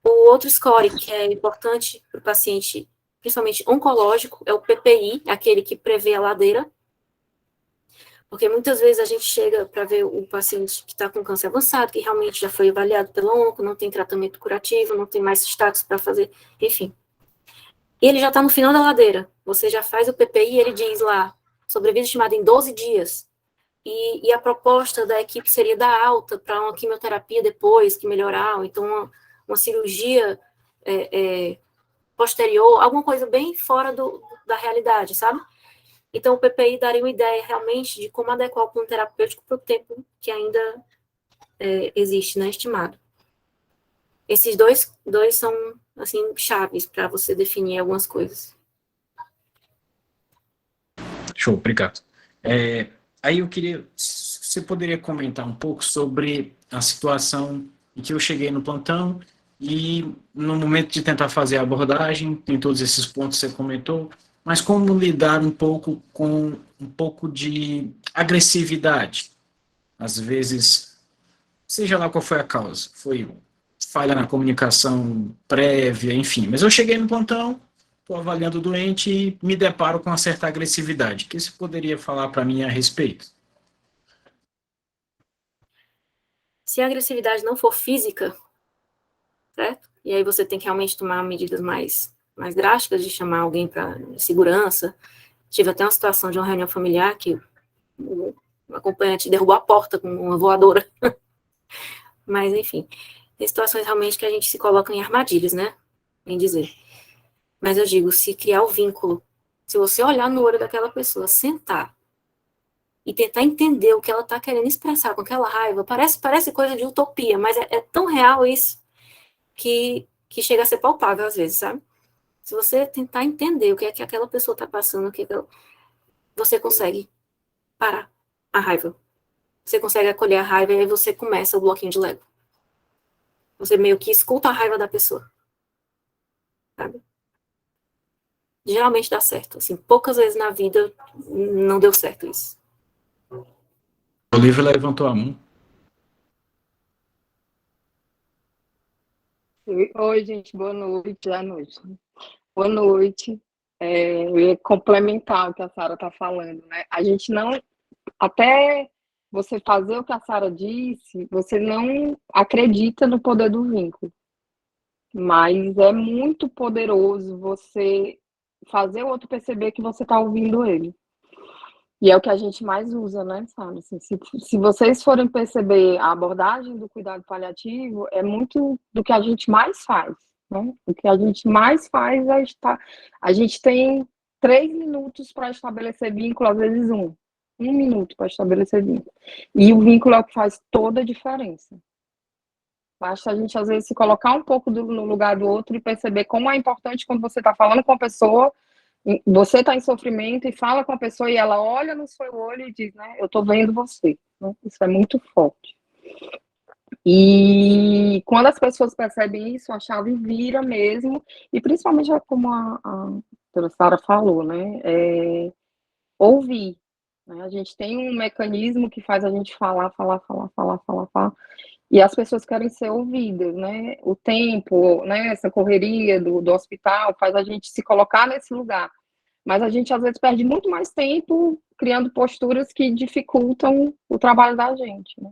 O outro score que é importante para o paciente, principalmente oncológico, é o PPI, aquele que prevê a ladeira. Porque muitas vezes a gente chega para ver o paciente que está com câncer avançado, que realmente já foi avaliado pela onco, não tem tratamento curativo, não tem mais status para fazer, enfim. E ele já está no final da ladeira. Você já faz o PPI, ele diz lá, sobrevida estimada em 12 dias. E a proposta da equipe seria dar alta para uma quimioterapia depois, que melhorar, ou então uma cirurgia posterior, alguma coisa bem fora da realidade, sabe? Então, o PPI daria uma ideia realmente de como adequar o plano terapêutico para o tempo que ainda existe, né, estimado. Esses dois são, assim, chaves para você definir algumas coisas. Show, obrigado. Aí eu queria, você poderia comentar um pouco sobre a situação em que eu cheguei no plantão e no momento de tentar fazer a abordagem, tem todos esses pontos que você comentou, mas como lidar um pouco com um pouco de agressividade. Às vezes, seja lá qual foi a causa, foi falha na comunicação prévia, enfim. Mas eu cheguei no plantão, estou avaliando o doente e me deparo com uma certa agressividade. O que você poderia falar para mim a respeito? Se a agressividade não for física, certo? E aí você tem que realmente tomar medidas mais drásticas de chamar alguém para segurança. Tive até uma situação de uma reunião familiar que o acompanhante derrubou a porta com uma voadora. Mas, enfim, tem situações realmente que a gente se coloca em armadilhas, né? Bem dizer. Mas eu digo, se criar o vínculo, se você olhar no olho daquela pessoa, sentar e tentar entender o que ela está querendo expressar com aquela raiva, parece coisa de utopia, mas é tão real isso que chega a ser palpável às vezes, sabe? Se você tentar entender o que é que aquela pessoa está passando, você consegue parar a raiva. Você consegue acolher a raiva e aí você começa o bloquinho de Lego. Você meio que escuta a raiva da pessoa. Sabe? Geralmente dá certo. Assim, poucas vezes na vida não deu certo isso. O Olivia levantou a mão. Oi, gente, boa noite, já noite. Boa noite. Eu ia complementar o que a Sara está falando, né? A gente não, até você fazer o que a Sara disse, você não acredita no poder do vínculo. Mas é muito poderoso você fazer o outro perceber que você está ouvindo ele. E é o que a gente mais usa, né, sabe? Assim, se vocês forem perceber a abordagem do cuidado paliativo, é muito do que a gente mais faz, né? O que a gente mais faz é estar... A gente tem 3 minutos para estabelecer vínculo, às vezes 1 minuto para estabelecer vínculo. E o vínculo é o que faz toda a diferença. Basta a gente, às vezes, se colocar um pouco no lugar do outro e perceber como é importante quando você está falando com a pessoa, você está em sofrimento e fala com a pessoa e ela olha no seu olho e diz, né, eu estou vendo você. Né? Isso é muito forte. E quando as pessoas percebem isso, a chave vira mesmo, e principalmente como a Sara falou, né, ouvir. Né? A gente tem um mecanismo que faz a gente falar, e as pessoas querem ser ouvidas, né? O tempo, né, essa correria do hospital faz a gente se colocar nesse lugar. Mas a gente, às vezes, perde muito mais tempo criando posturas que dificultam o trabalho da gente, né?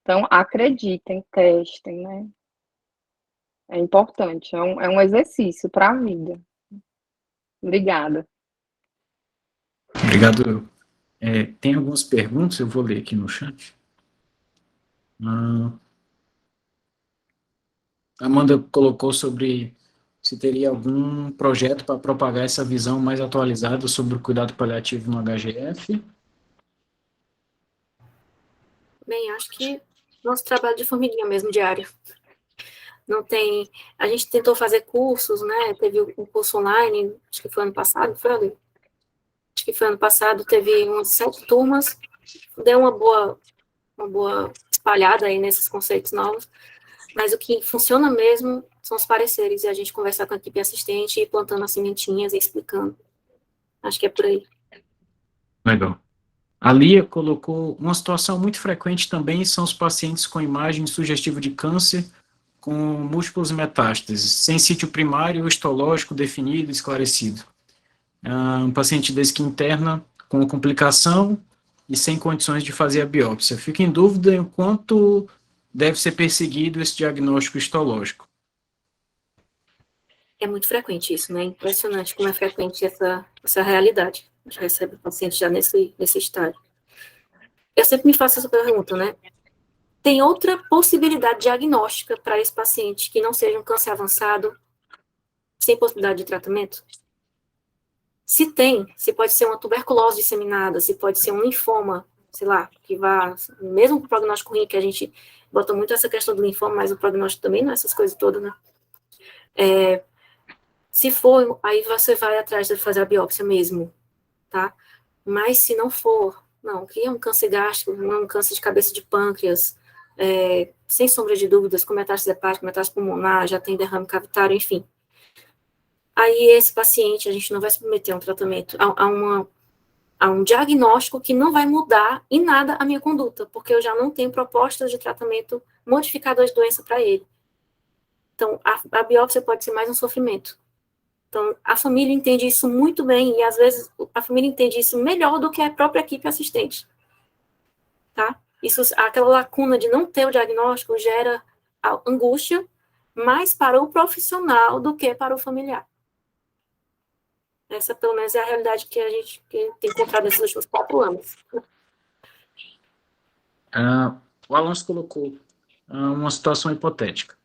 Então, acreditem, testem, né? É importante, é um exercício para a vida. Obrigada. Obrigado. Tem algumas perguntas, eu vou ler aqui no chat. Amanda colocou sobre se teria algum projeto para propagar essa visão mais atualizada sobre o cuidado paliativo no HGF. Bem, acho que nosso trabalho de formiguinha mesmo, diário. Não tem... A gente tentou fazer cursos, né? Teve um curso online, acho que foi ano passado, foi ali? Acho que foi ano passado, teve umas 7 turmas, deu uma boa espalhada aí nesses conceitos novos, mas o que funciona mesmo são os pareceres, e a gente conversar com a equipe assistente e plantando as sementinhas e explicando. Acho que é por aí. Legal. A Lia colocou uma situação muito frequente também são os pacientes com imagem sugestiva de câncer com múltiplas metástases, sem sítio primário ou histológico definido e esclarecido. Um paciente desse que interna com complicação e sem condições de fazer a biópsia. Fico em dúvida em quanto deve ser perseguido esse diagnóstico histológico. É muito frequente isso, né? Impressionante como é frequente essa realidade. A gente recebe paciente já nesse estágio. Eu sempre me faço essa pergunta, né? Tem outra possibilidade diagnóstica para esse paciente que não seja um câncer avançado, sem possibilidade de tratamento? Se tem, se pode ser uma tuberculose disseminada, se pode ser um linfoma, sei lá, que vá, mesmo com o prognóstico ruim, que a gente bota muito essa questão do linfoma, mas o prognóstico também não é essas coisas todas, né? Se for, aí você vai atrás de fazer a biópsia mesmo, tá? Mas se não for, não, que é um câncer gástrico, não é um câncer de cabeça de pâncreas, sem sombra de dúvidas, com metástase hepática, metástase pulmonar, já tem derrame cavitário, enfim. Aí esse paciente, a gente não vai submeter a um tratamento, a um diagnóstico que não vai mudar em nada a minha conduta, porque eu já não tenho propostas de tratamento modificador de doença para ele. Então, a biópsia pode ser mais um sofrimento. Então, a família entende isso muito bem, e às vezes a família entende isso melhor do que a própria equipe assistente. Tá? Isso, aquela lacuna de não ter o diagnóstico gera angústia mais para o profissional do que para o familiar. Essa, pelo menos, é a realidade que a gente tem encontrado nesses últimos 4 anos. O Alonso colocou uma situação hipotética.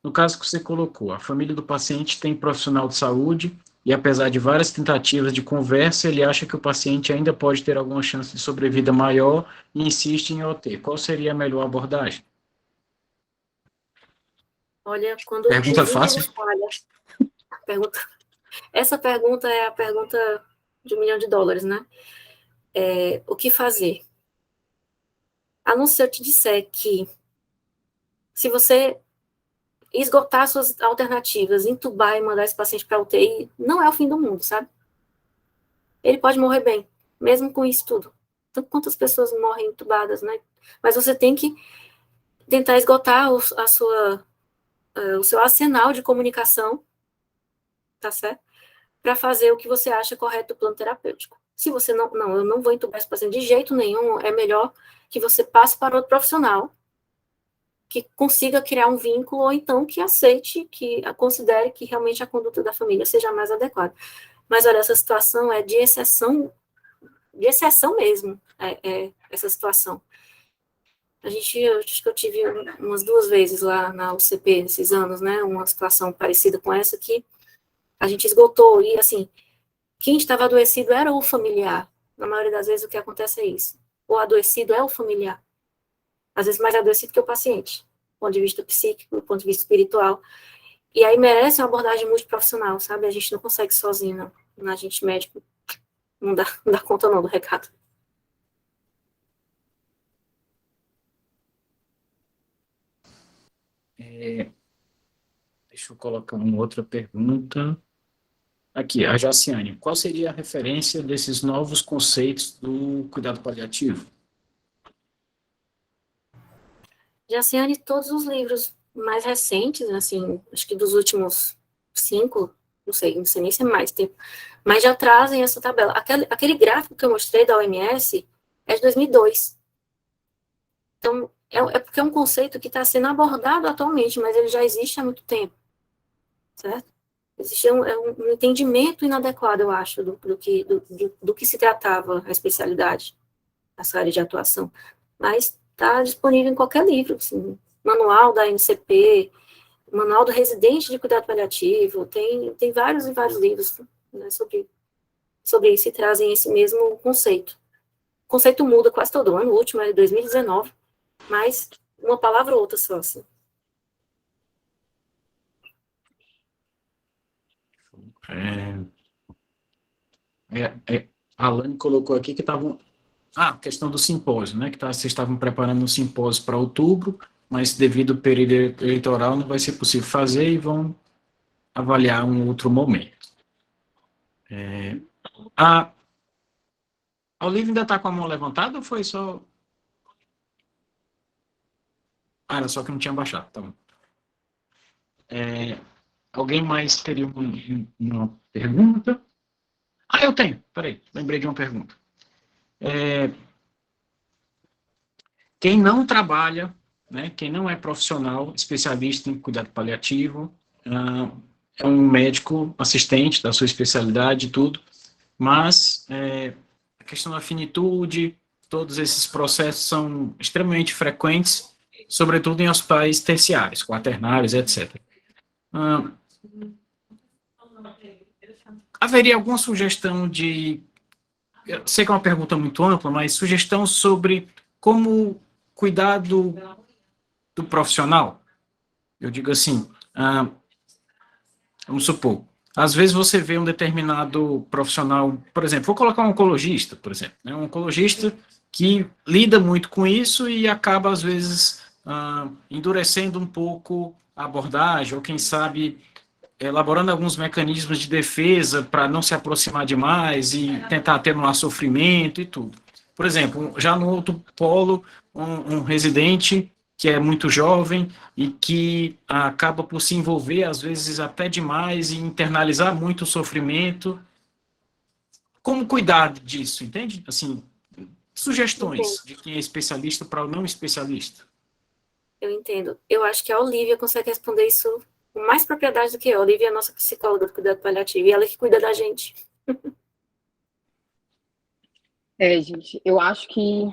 No caso que você colocou, a família do paciente tem profissional de saúde e, apesar de várias tentativas de conversa, ele acha que o paciente ainda pode ter alguma chance de sobrevida maior e insiste em OT. Qual seria a melhor abordagem? Olha, quando Pergunta fácil. Essa pergunta é a pergunta de $1 milhão, né? O que fazer? A não ser eu te disser que, se você esgotar suas alternativas, entubar e mandar esse paciente para UTI, não é o fim do mundo, sabe? Ele pode morrer bem, mesmo com isso tudo. Então, quantas pessoas morrem entubadas, né? Mas você tem que tentar esgotar o seu arsenal de comunicação, tá certo? Para fazer o que você acha correto do plano terapêutico. Se você eu não vou entubar esse paciente de jeito nenhum, é melhor que você passe para outro profissional que consiga criar um vínculo, ou então que aceite, que considere que realmente a conduta da família seja mais adequada. Mas, olha, essa situação é de exceção mesmo, essa situação. Eu acho que eu tive umas 2 vezes lá na UCP, esses anos, né, uma situação parecida com essa, que a gente esgotou, e, assim, quem estava adoecido era o familiar. Na maioria das vezes, o que acontece é isso. O adoecido é o familiar. Às vezes mais adoecido que o paciente, do ponto de vista psíquico, do ponto de vista espiritual. E aí merece uma abordagem multiprofissional, sabe? A gente não consegue sozinho, não. A gente médico não dá conta não do recado. Deixa eu colocar uma outra pergunta. Aqui, a Jaciane. Qual seria a referência desses novos conceitos do cuidado paliativo? Jaciane, todos os livros mais recentes, assim, acho que dos últimos 5, não sei nem se é mais tempo, mas já trazem essa tabela. Aquele gráfico que eu mostrei da OMS é de 2002. Então, é porque é um conceito que está sendo abordado atualmente, mas ele já existe há muito tempo, certo? Existe um entendimento inadequado, eu acho, do que se tratava a especialidade, essa área de atuação. Mas está disponível em qualquer livro, assim, manual da NCP, manual do residente de cuidado paliativo, tem vários e vários livros, né, sobre isso, e trazem esse mesmo conceito. O conceito muda quase todo ano, o último é de 2019, mas uma palavra ou outra só, assim. A Alane colocou aqui que estavam... questão do simpósio, né? Que vocês estavam preparando um simpósio para outubro, mas devido ao período eleitoral não vai ser possível fazer e vão avaliar um outro momento. A Olivia ainda está com a mão levantada ou foi só... era só que não tinha baixado, tá bom. Alguém mais teria uma pergunta? Eu tenho, peraí, lembrei de uma pergunta. Quem não trabalha, né, quem não é profissional, especialista em cuidado paliativo, é um médico assistente da sua especialidade e tudo, mas a questão da finitude, todos esses processos são extremamente frequentes, sobretudo em hospitais terciários, quaternários, etc. Haveria alguma sugestão eu sei que é uma pergunta muito ampla, mas sugestão sobre como cuidar do profissional? Eu digo assim, vamos supor, às vezes você vê um determinado profissional, por exemplo, vou colocar um oncologista, por exemplo, né, um oncologista que lida muito com isso e acaba, às vezes, endurecendo um pouco a abordagem, ou quem sabe elaborando alguns mecanismos de defesa para não se aproximar demais e tentar atenuar sofrimento e tudo. Por exemplo, já no outro polo, um residente que é muito jovem e que acaba por se envolver, às vezes, até demais e internalizar muito o sofrimento. Como cuidar disso, entende? Assim, Entendo, sugestões de quem é especialista para o não especialista. eu entendo. Eu acho que a Olivia consegue responder isso com mais propriedade do que eu. A Olivia é a nossa psicóloga do cuidado paliativo, e ela que cuida da gente. Gente, eu acho que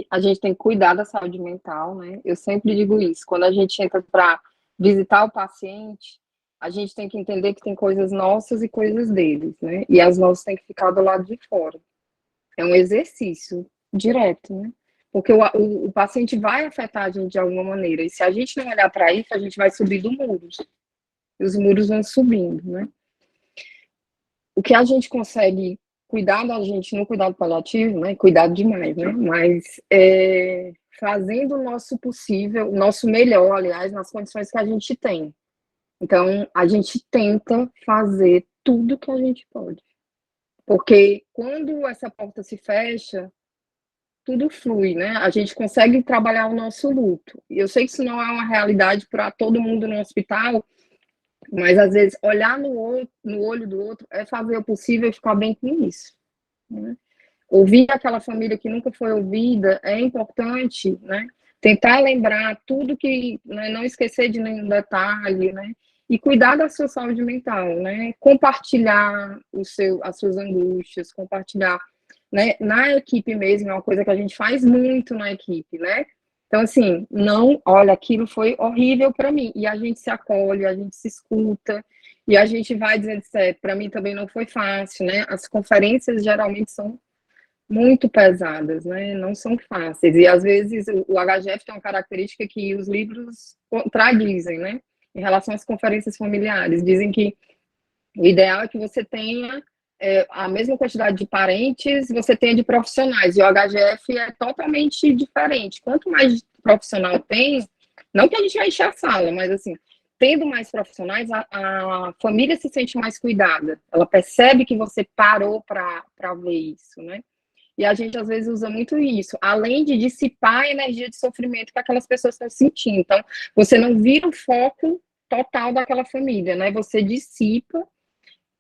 a gente tem que cuidar da saúde mental, né? Eu sempre digo isso. Quando a gente entra para visitar o paciente, a gente tem que entender que tem coisas nossas e coisas deles, né? E as nossas têm que ficar do lado de fora. É um exercício direto, né? Porque o paciente vai afetar a gente de alguma maneira. E se a gente não olhar para isso, a gente vai subindo muros. E os muros vão subindo, né? O que a gente consegue cuidar da gente no cuidado paliativo, né? Cuidado demais, né? Mas fazendo o nosso possível, o nosso melhor, aliás, nas condições que a gente tem. Então, a gente tenta fazer tudo que a gente pode. Porque quando essa porta se fecha, tudo flui, né? A gente consegue trabalhar o nosso luto. E eu sei que isso não é uma realidade para todo mundo no hospital, mas às vezes olhar no olho do outro é fazer o possível e ficar bem com isso, né? Ouvir aquela família que nunca foi ouvida é importante, né? Tentar lembrar tudo que, né, não esquecer de nenhum detalhe, né? E cuidar da sua saúde mental, né? Compartilhar as suas angústias, compartilhar, né? Na equipe mesmo, é uma coisa que a gente faz muito na equipe, né? Então, assim, não, olha, aquilo foi horrível para mim. E a gente se acolhe, a gente se escuta, e a gente vai dizendo, para mim também não foi fácil, né? As conferências geralmente são muito pesadas, né? Não são fáceis. E às vezes o HGF tem uma característica que os livros contradizem, né? Em relação às conferências familiares. Dizem que o ideal é que você tenha a mesma quantidade de parentes, você tenha de profissionais. E o HGF é totalmente diferente. Quanto mais profissional tem, não que a gente vai encher a sala, mas assim, tendo mais profissionais, a família se sente mais cuidada. Ela percebe que você parou para ver isso, né? E a gente, às vezes, usa muito isso, além de dissipar a energia de sofrimento que aquelas pessoas estão sentindo. Então, você não vira o foco total daquela família, né? Você dissipa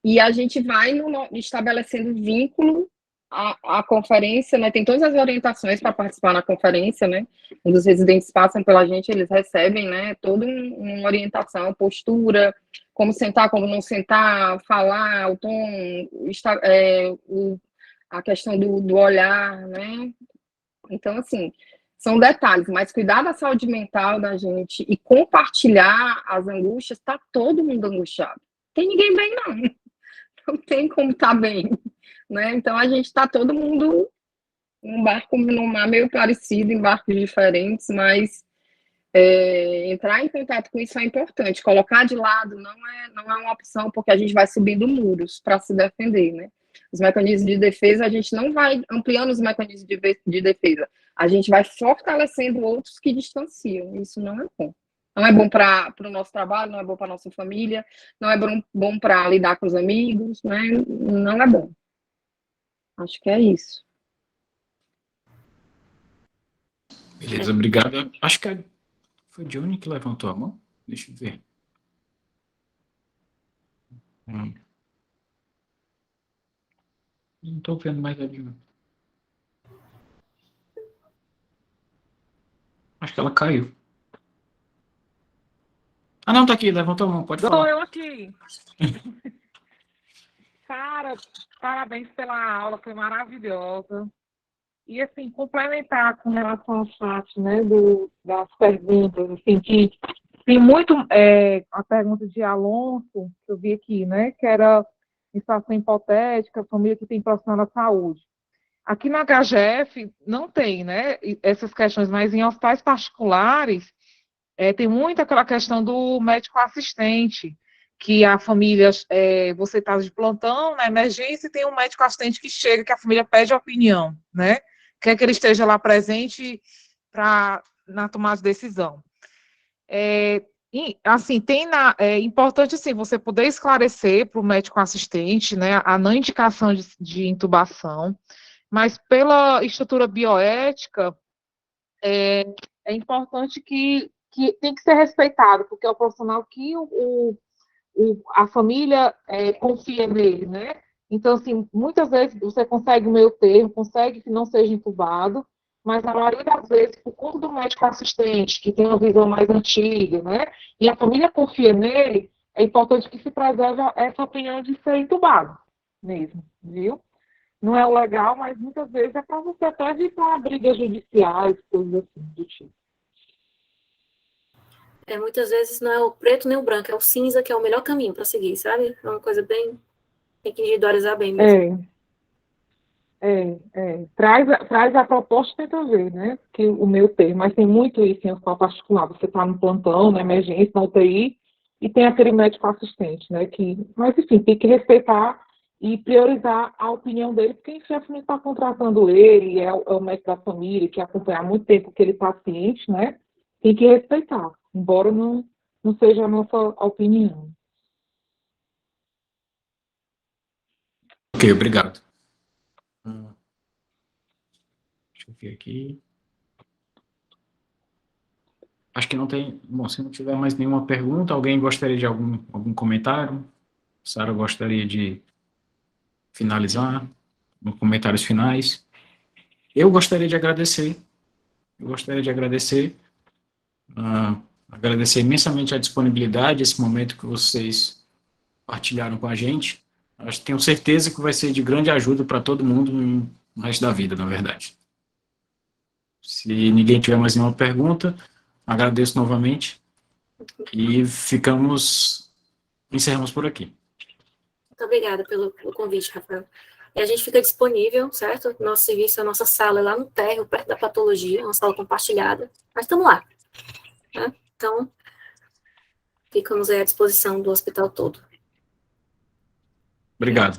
e a gente vai estabelecendo vínculo à conferência, né? Tem todas as orientações para participar na conferência, né? Quando os residentes passam pela gente, eles recebem, né? Toda uma orientação, postura, como sentar, como não sentar, falar, o tom, a questão do olhar, né? Então, assim, são detalhes, mas cuidar da saúde mental da gente e compartilhar as angústias, tá todo mundo angustiado. Tem ninguém bem, não. Não tem como estar bem, né? Então, a gente tá todo mundo num barco, num mar meio parecido, em barcos diferentes, mas entrar em contato com isso é importante. Colocar de lado não é uma opção, porque a gente vai subindo muros para se defender, né? Os mecanismos de defesa, a gente não vai ampliando os mecanismos de defesa, a gente vai fortalecendo outros que distanciam. Isso não é bom. Não é bom para o nosso trabalho, não é bom para a nossa família, não é bom para lidar com os amigos, né? Não é bom. Acho que é isso. Beleza, obrigado. Acho que foi o Johnny que levantou a mão. Deixa eu ver. Não estou vendo mais a Johnny. Acho que ela caiu. Ah, não, tá aqui, levantou a mão, pode Estou falar. eu aqui. Cara, parabéns pela aula, foi maravilhosa. E, assim, complementar com relação ao chat, né, das perguntas, assim, que tem muito, a pergunta de Alonso, que eu vi aqui, né, que era em situação hipotética, família que tem profissional da saúde. Aqui na HGF não tem, né, essas questões, mas em hospitais particulares, tem muito aquela questão do médico assistente, que a família, você está de plantão, na emergência, e tem um médico assistente que chega, que a família pede opinião, né? Quer que ele esteja lá presente na tomada de decisão. Assim, é importante, assim, você poder esclarecer para o médico assistente, né, a não indicação de intubação, mas pela estrutura bioética, é importante que tem que ser respeitado, porque é o profissional que a família confia nele, né? Então, assim, muitas vezes você consegue o meio termo, consegue que não seja entubado, mas na maioria das vezes, por conta do médico assistente, que tem uma visão mais antiga, né? E a família confia nele, é importante que se preserve essa opinião de ser entubado mesmo, viu? Não é o legal, mas muitas vezes é para você até evitar brigas judiciais, coisas assim do tipo. Muitas vezes não é o preto nem o branco, é o cinza que é o melhor caminho para seguir, sabe? É uma coisa bem... Tem que individualizar bem mesmo. Traz a proposta e tenta ver, né? Que o meu tem, mas tem muito isso em hospital particular. Você está no plantão, na emergência, na UTI, e tem aquele médico assistente, né? Mas, enfim, tem que respeitar e priorizar a opinião dele, porque o chefe não está contratando ele, é o médico da família, que acompanha há muito tempo aquele paciente, né? Tem que respeitar, embora não seja a nossa opinião. Ok, obrigado. Deixa eu ver aqui. Acho que não tem... Bom, se não tiver mais nenhuma pergunta, alguém gostaria de algum comentário? Sara gostaria de finalizar? Comentários finais? Eu gostaria de agradecer. Agradecer imensamente a disponibilidade, esse momento que vocês partilharam com a gente. Tenho certeza que vai ser de grande ajuda para todo mundo no resto da vida, na verdade. Se ninguém tiver mais nenhuma pergunta, agradeço novamente e encerramos por aqui. Muito obrigada pelo convite, Rafael. E a gente fica disponível, certo? Nosso serviço, a nossa sala é lá no térreo, perto da patologia, uma sala compartilhada. Mas estamos lá, né? Então, ficamos aí à disposição do hospital todo. Obrigado.